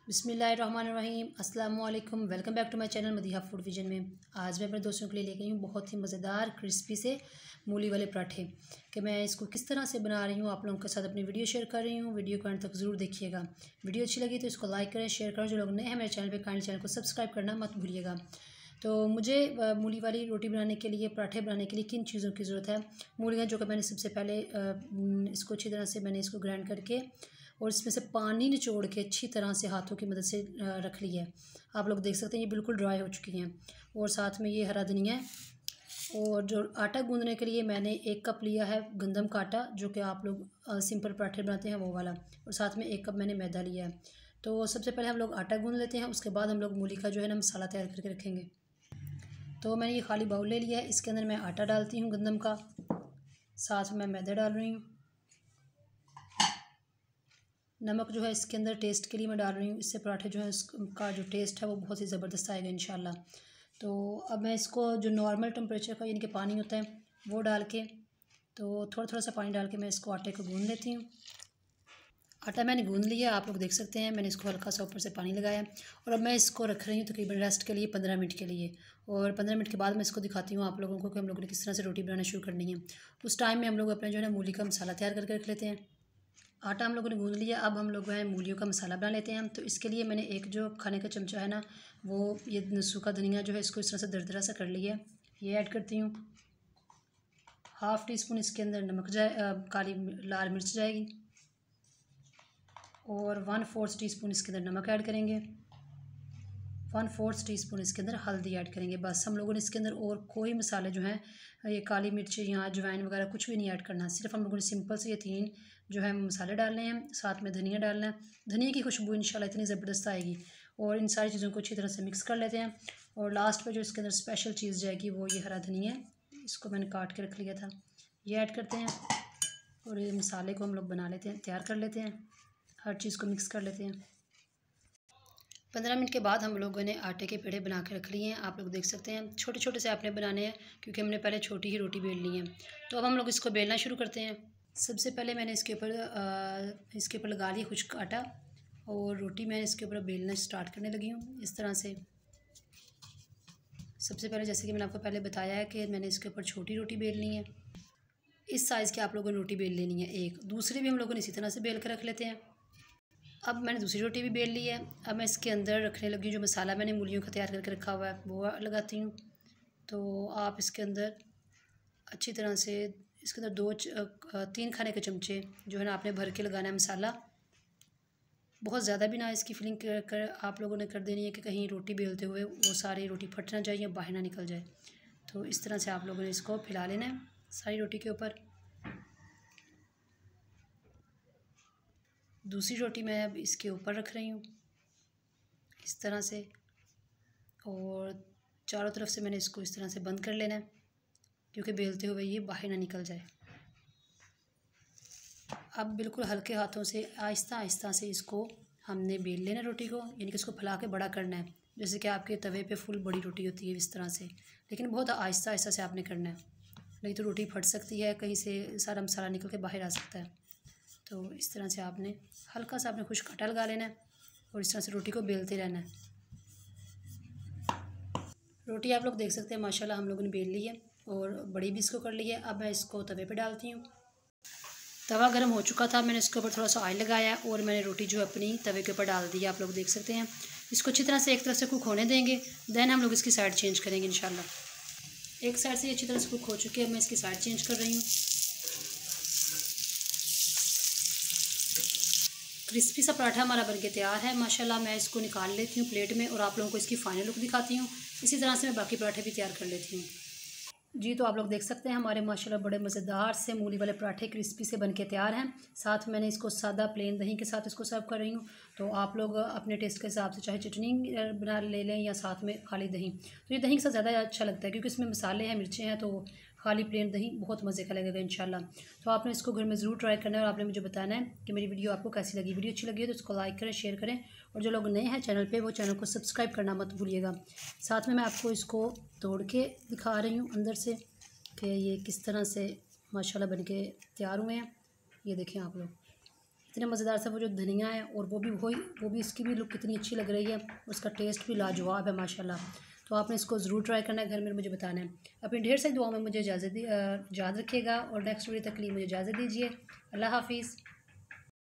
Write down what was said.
बिस्मिल्लाहिर्रहमानिर्रहीम अस्सलाम वालेकुम। Welcome back to my channel Madiha food vision में। आज मैं अपने दोस्तों के लिए लेके आई हूँ बहुत ही मज़ेदार क्रिस्पी से मूली वाले पराठे कि मैं इसको किस तरह से बना रही हूँ, आप लोगों के साथ अपनी वीडियो शेयर कर रही हूँ। वीडियो को अंत तक ज़रूर देखिएगा। वीडियो अच्छी लगी तो इसको लाइक करें, शेयर करें। जो लोग नए हैं मेरे चैनल पर, काइंडली चैनल को सब्सक्राइब करना मत भूलिएगा। तो मुझे मूली वाली रोटी बनाने के लिए, पराठे बनाने के लिए किन चीज़ों की ज़रूरत है। मूलियाँ जो कि मैंने सबसे पहले इसको अच्छी तरह से इसको ग्राइंड करके और इसमें से पानी निचोड़ के अच्छी तरह से हाथों की मदद से रख ली है। आप लोग देख सकते हैं ये बिल्कुल ड्राई हो चुकी हैं। और साथ में ये हरा धनिया है। और जो आटा गूंदने के लिए मैंने 1 कप लिया है गंदम का आटा, जो कि आप लोग सिंपल पराठे बनाते हैं वो वाला। और साथ में 1 कप मैंने मैदा लिया है। तो सबसे पहले हम लोग आटा गूंद लेते हैं, उसके बाद हम लोग मूली का जो है ना मसाला तैयार करके रखेंगे। तो मैंने ये खाली बाउल ले लिया है, इसके अंदर मैं आटा डालती हूँ गंदम का, साथ में मैदा डाल रही हूँ। नमक जो है इसके अंदर टेस्ट के लिए मैं डाल रही हूँ, इससे पराठे जो है उसका जो टेस्ट है वो बहुत ही ज़बरदस्त आएगा इंशाल्लाह। तो अब मैं इसको जो नॉर्मल टेम्परेचर का यानी कि पानी होता है वो डाल के, तो थोड़ा थोड़ा सा पानी डाल के मैं इसको आटे को गूंद लेती हूँ। आटा मैंने गूंद लिया, आप लोग देख सकते हैं। मैंने इसको हल्का सा ऊपर से पानी लगाया और अब मैं इसको रख रही हूँ तकरीबन रेस्ट के लिए 15 मिनट के लिए। और 15 मिनट के बाद मैं इसको दिखाती हूँ आप लोगों को कि हम लोगों ने किस तरह से रोटी बनाना शुरू करनी है। उस टाइम में हम लोग अपने जो है ना मूली का मसाला तैयार करके रख लेते हैं। आटा हम लोगों ने गूंद लिया, अब हम लोग हैं मूलियों का मसाला बना लेते हैं। तो इसके लिए मैंने एक जो खाने का चमचा है ना, वो ये सूखा धनिया जो है इसको इस तरह से दरदरा सा कर लिया है, ये ऐड करती हूँ। हाफ़ टी स्पून इसके अंदर नमक काली लाल मिर्च जाएगी और 1/4 टीस्पून इसके अंदर नमक ऐड करेंगे। 1/4 टीस्पून इसके अंदर हल्दी ऐड करेंगे। बस हम लोगों ने इसके अंदर और कोई मसाले जो हैं, ये काली मिर्च या अजवाइन वगैरह कुछ भी नहीं ऐड करना। सिर्फ हम लोगों ने सिंपल से ये 3 जो है मसाले डालने हैं, साथ में धनिया डालना है। धनिया की खुशबू इंशाल्लाह इतनी ज़बरदस्त आएगी। और इन सारी चीज़ों को अच्छी तरह से मिक्स कर लेते हैं। और लास्ट पर जो इसके अंदर स्पेशल चीज़ जाएगी वो ये हरा धनिया है, इसको मैंने काट के रख लिया था, ये ऐड करते हैं। और ये मसाले को हम लोग बना लेते हैं, तैयार कर लेते हैं, हर चीज़ को मिक्स कर लेते हैं। 15 मिनट के बाद हम लोगों ने आटे के पेड़े बना के रख लिए हैं। आप लोग देख सकते हैं छोटे छोटे से आपने बनाने हैं, क्योंकि हमने पहले छोटी ही रोटी बेल ली है। तो अब हम लोग इसको बेलना शुरू करते हैं। सबसे पहले मैंने इसके ऊपर लगा लिया खुश्क आटा और रोटी मैं इसके ऊपर बेलना स्टार्ट करने लगी हूँ इस तरह से। सबसे पहले जैसे कि मैंने आपको पहले बताया है कि मैंने इसके ऊपर छोटी रोटी बेलनी है। इस साइज़ की आप लोगों ने रोटी बेल लेनी है एक। दूसरी भी हम लोगों ने इसी तरह से बेल कर रख लेते हैं। अब मैंने दूसरी रोटी भी बेल ली है। अब मैं इसके अंदर रखने लगी हूँ जो मसाला मैंने मूलियों का तैयार करके रखा हुआ है वो लगाती हूँ। तो आप इसके अंदर अच्छी तरह से इसके अंदर 3 खाने के चमचे जो है ना आपने भर के लगाना है मसाला। बहुत ज़्यादा भी ना इसकी फिलिंग कर आप लोगों ने कर देनी है कि कहीं रोटी बेलते हुए वो सारी रोटी फट ना जाए या बाहर ना निकल जाए। तो इस तरह से आप लोगों ने इसको फैला लेना है सारी रोटी के ऊपर। दूसरी रोटी मैं अब इसके ऊपर रख रही हूँ इस तरह से, और चारों तरफ से मैंने इसको इस तरह से बंद कर लेना है, क्योंकि बेलते हुए ये बाहर ना निकल जाए। अब बिल्कुल हल्के हाथों से आहिस्ता आहिस्ता से इसको हमने बेल लेना रोटी को, यानी कि इसको फैला के बड़ा करना है। जैसे कि आपके तवे पे फुल बड़ी रोटी होती है इस तरह से, लेकिन बहुत आहिस्ता आहिस्ता से आपने करना है, नहीं तो रोटी फट सकती है, कहीं से सारा मसाला निकल के बाहर आ सकता है। तो इस तरह से आपने हल्का सा आपने खुश्क आटा लगा लेना है और इस तरह से रोटी को बेलते रहना है। रोटी आप लोग देख सकते हैं माशाल्लाह हम लोगों ने बेल ली है और बड़ी भी इसको कर ली है। अब मैं इसको तवे पे डालती हूँ। तवा गर्म हो चुका था, मैंने इसके ऊपर थोड़ा सा ऑयल लगाया और मैंने रोटी जो अपनी तवे के ऊपर डाल दी है। आप लोग देख सकते हैं। इसको अच्छी तरह से एक तरफ से कुक होने देंगे, देन हम लोग इसकी साइड चेंज करेंगे इंशाल्लाह। एक साइड से अच्छी तरह से कुक हो चुकी है, मैं इसकी साइड चेंज कर रही हूँ। क्रिस्पी सा पराठा हमारा बनके तैयार है माशाल्लाह। मैं इसको निकाल लेती हूँ प्लेट में और आप लोगों को इसकी फ़ाइनल लुक दिखाती हूँ। इसी तरह से मैं बाकी पराठे भी तैयार कर लेती हूँ। जी, तो आप लोग देख सकते हैं हमारे माशाल्लाह बड़े मज़ेदार से मूली वाले पराठे क्रिस्पी से बनके तैयार हैं। साथ मैंने इसको सादा प्लेन दही के साथ इसको सर्व कर रही हूँ। तो आप लोग अपने टेस्ट के हिसाब से चाहे चटनी बना ले लें या साथ में खाली दही। तो ये दही के साथ ज़्यादा अच्छा लगता है, क्योंकि इसमें मसाले हैं, मिर्चें हैं, तो खाली प्लेन दही बहुत मज़े का लगेगा इंशाल्लाह। तो आपने इसको घर में ज़रूर ट्राई करना है और आपने मुझे बताना है कि मेरी वीडियो आपको कैसी लगी। वीडियो अच्छी लगी है तो इसको लाइक करें, शेयर करें, और जो लोग नए हैं चैनल पे वो चैनल को सब्सक्राइब करना मत भूलिएगा। साथ में मैं आपको इसको तोड़ के दिखा रही हूँ अंदर से कि ये किस तरह से माशाल्लाह बनके तैयार हुए हैं। ये देखें आप लोग, इतने मज़ेदार सा वो जो धनिया है और वो भी इसकी भी लुक कितनी अच्छी लग रही है, उसका टेस्ट भी लाजवाब है माशाल्लाह। तो आपने इसको ज़रूर ट्राई करना है घर में, मुझे बताना है। अपनी ढेर सारी दुआओं में मुझे याद रखिएगा और नेक्स्ट वीडियो तक के लिए मुझे इजाज़त दीजिए। अल्लाह हाफिज़।